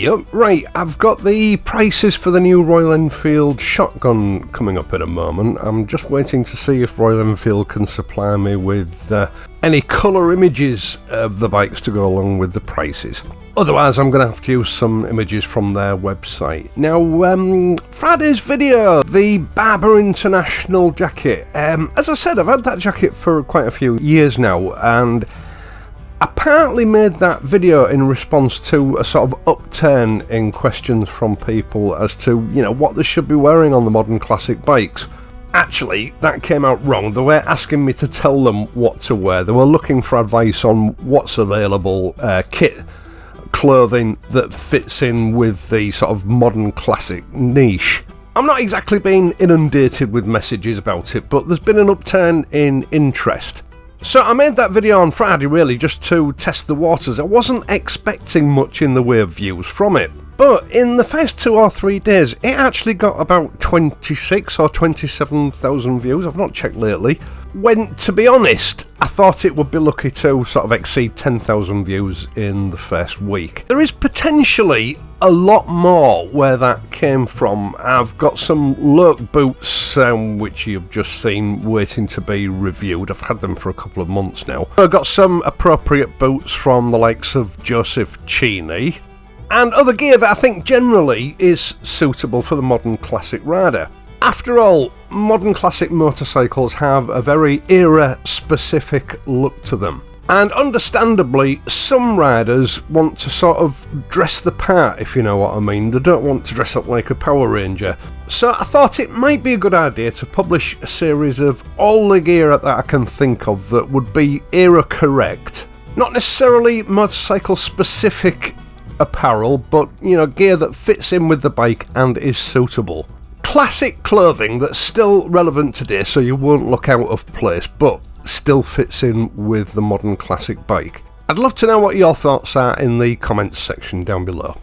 Yep, right, I've got the prices for the new Royal Enfield shotgun coming up in a moment. I'm just waiting to see if Royal Enfield can supply me with any colour images of the bikes to go along with the prices. Otherwise, I'm going to have to use some images from their website. Now, Friday's video, the Barber International jacket. As I said, I've had that jacket for quite a few years now, and I partly made that video in response to a sort of upturn in questions from people as to, you know, what they should be wearing on the modern classic bikes. Actually, that came out wrong. They were asking me to tell them what to wear. They were looking for advice on what's available, kit, clothing that fits in with the sort of modern classic niche. I'm not exactly being inundated with messages about it, but there's been an upturn in interest. So I made that video on Friday really just to test the waters. I wasn't expecting much in the way of views from it. But in the first 2 or 3 days, it actually got about 26 or 27,000 views. I've not checked lately. When, to be honest, I thought it would be lucky to sort of exceed 10,000 views in the first week. There is potentially a lot more where that came from. I've got some Lurk boots, which you've just seen, waiting to be reviewed. I've had them for a couple of months now. I've got some appropriate boots from the likes of Joseph Cheney, and other gear that I think generally is suitable for the modern classic rider. After all, modern classic motorcycles have a very era-specific look to them. And understandably, some riders want to sort of dress the part, if you know what I mean. They don't want to dress up like a Power Ranger. So I thought it might be a good idea to publish a series of all the gear that I can think of that would be era correct. Not necessarily motorcycle specific apparel, but, you know, gear that fits in with the bike and is suitable. Classic clothing that's still relevant today, so you won't look out of place, but still fits in with the modern classic bike. I'd love to know what your thoughts are in the comments section down below.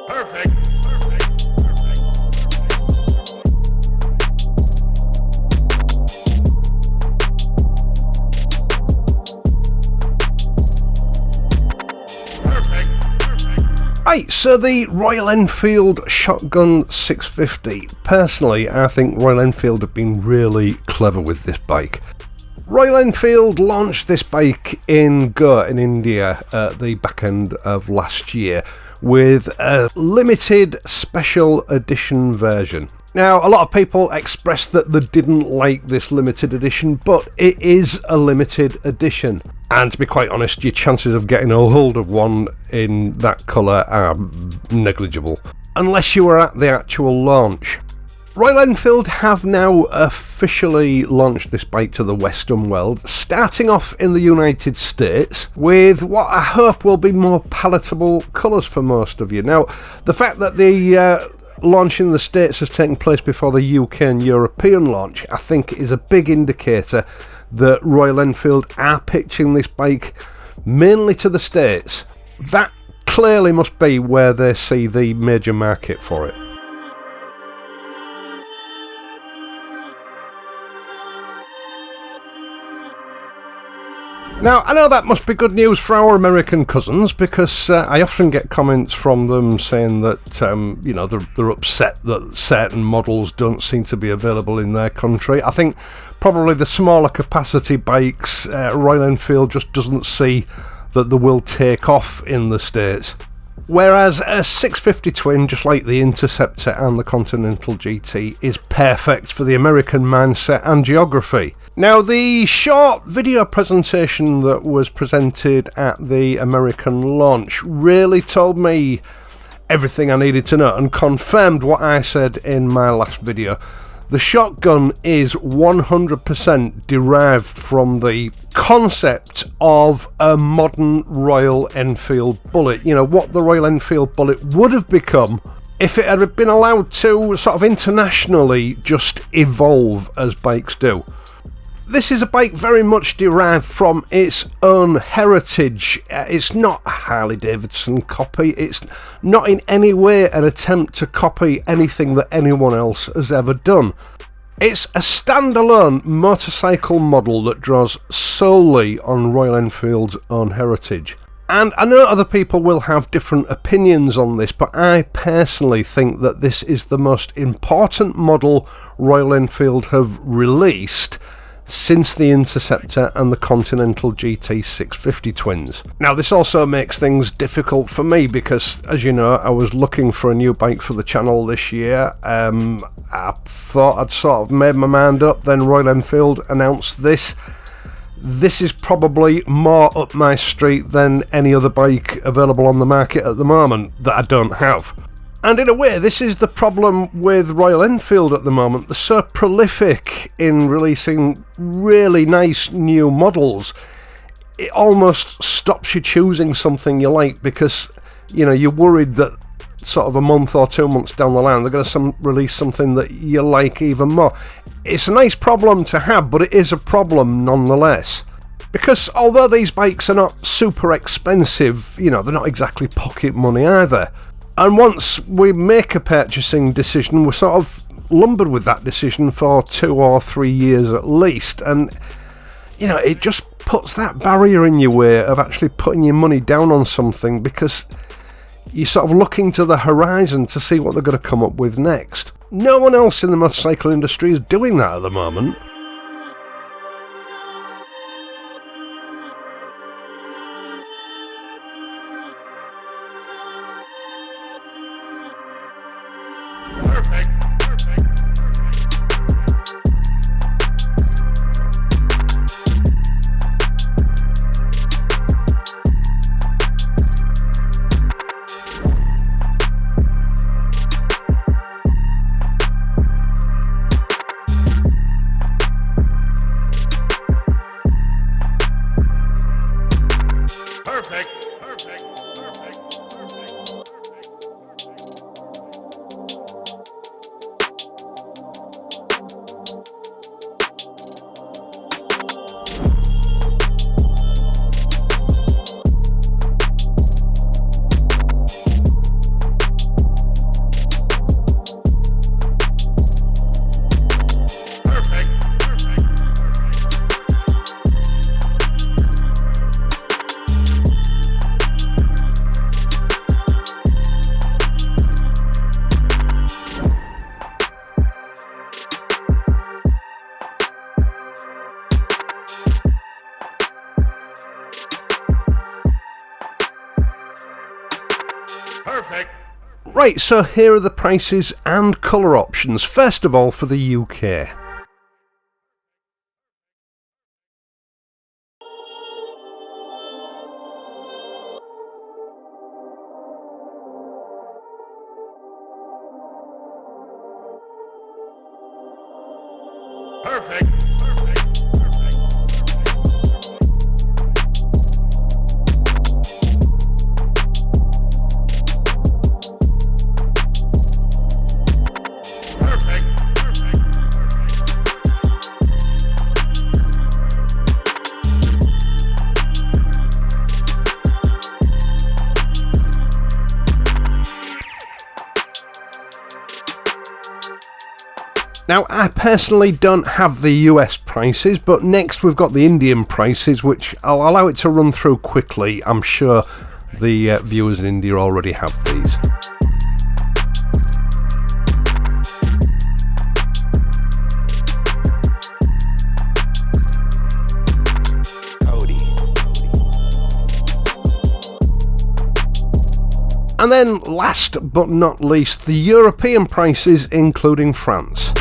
Perfect. Right, so the Royal Enfield Shotgun 650. Personally, I think Royal Enfield have been really clever with this bike. Royal Enfield launched this bike in Goa in India at the back end of last year with a limited special edition version. Now, a lot of people expressed that they didn't like this limited edition, but it is a limited edition. And to be quite honest, your chances of getting a hold of one in that colour are negligible, unless you were at the actual launch. Royal Enfield have now officially launched this bike to the Western world, starting off in the United States with what I hope will be more palatable colours for most of you. Now, the fact that the launch in the States has taken place before the UK and European launch, I think is a big indicator that Royal Enfield are pitching this bike mainly to the States. That clearly must be where they see the major market for it. Now, I know that must be good news for our American cousins, because I often get comments from them saying that, you know, they're upset that certain models don't seem to be available in their country. I think probably the smaller capacity bikes, Royal Enfield just doesn't see that they will take off in the States. Whereas a 650 twin, just like the Interceptor and the Continental GT, is perfect for the American mindset and geography. Now, the short video presentation that was presented at the American launch really told me everything I needed to know and confirmed what I said in my last video. The shotgun is 100% derived from the concept of a modern Royal Enfield bullet. You know, what the Royal Enfield bullet would have become if it had been allowed to sort of internationally just evolve as bikes do. This is a bike very much derived from its own heritage. It's not a Harley Davidson copy. It's not in any way an attempt to copy anything that anyone else has ever done. It's a standalone motorcycle model that draws solely on Royal Enfield's own heritage. And I know other people will have different opinions on this, but I personally think that this is the most important model Royal Enfield have released since the Interceptor and the Continental GT 650 twins. Now, this also makes things difficult for me because, as you know, I was looking for a new bike for the channel this year. I thought I'd sort of made my mind up, then Royal Enfield announced this. This is probably more up my street than any other bike available on the market at the moment that I don't have. And in a way, this is the problem with Royal Enfield at the moment. They're so prolific in releasing really nice new models. It almost stops you choosing something you like because, you know, you're worried that sort of a month or 2 months down the line, they're going to release something that you like even more. It's a nice problem to have, but it is a problem nonetheless. Because although these bikes are not super expensive, you know, they're not exactly pocket money either. And once we make a purchasing decision, we're sort of lumbered with that decision for 2 or 3 years at least. And, you know, it just puts that barrier in your way of actually putting your money down on something because you're sort of looking to the horizon to see what they're going to come up with next. No one else in the motorcycle industry is doing that at the moment. Right, so here are the prices and colour options. First of all, for the UK. Now, I personally don't have the US prices, but next we've got the Indian prices, which I'll allow it to run through quickly. I'm sure the viewers in India already have these. And then last but not least, the European prices, including France.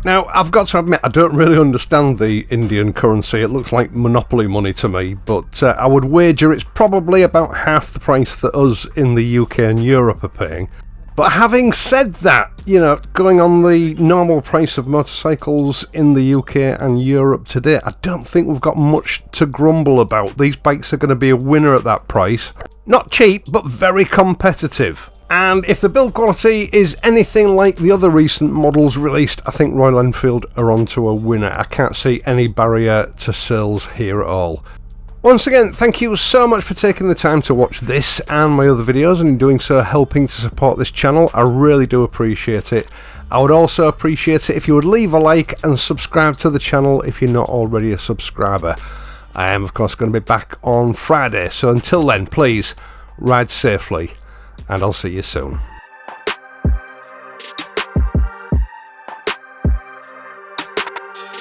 Now, I've got to admit, I don't really understand the Indian currency. It looks like monopoly money to me, but I would wager it's probably about half the price that us in the UK and Europe are paying. But having said that, going on the normal price of motorcycles in the UK and Europe today, I don't think we've got much to grumble about. These bikes are going to be a winner at that price. Not cheap, but very competitive. And if the build quality is anything like the other recent models released, I think Royal Enfield are onto a winner. I can't see any barrier to sales here at all. Once again, thank you so much for taking the time to watch this and my other videos, and in doing so helping to support this channel. I really do appreciate it. I would also appreciate it if you would leave a like and subscribe to the channel if you're not already a subscriber. I am of course going to be back on Friday, so until then, please ride safely, and I'll see you soon.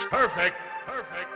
Perfect, perfect.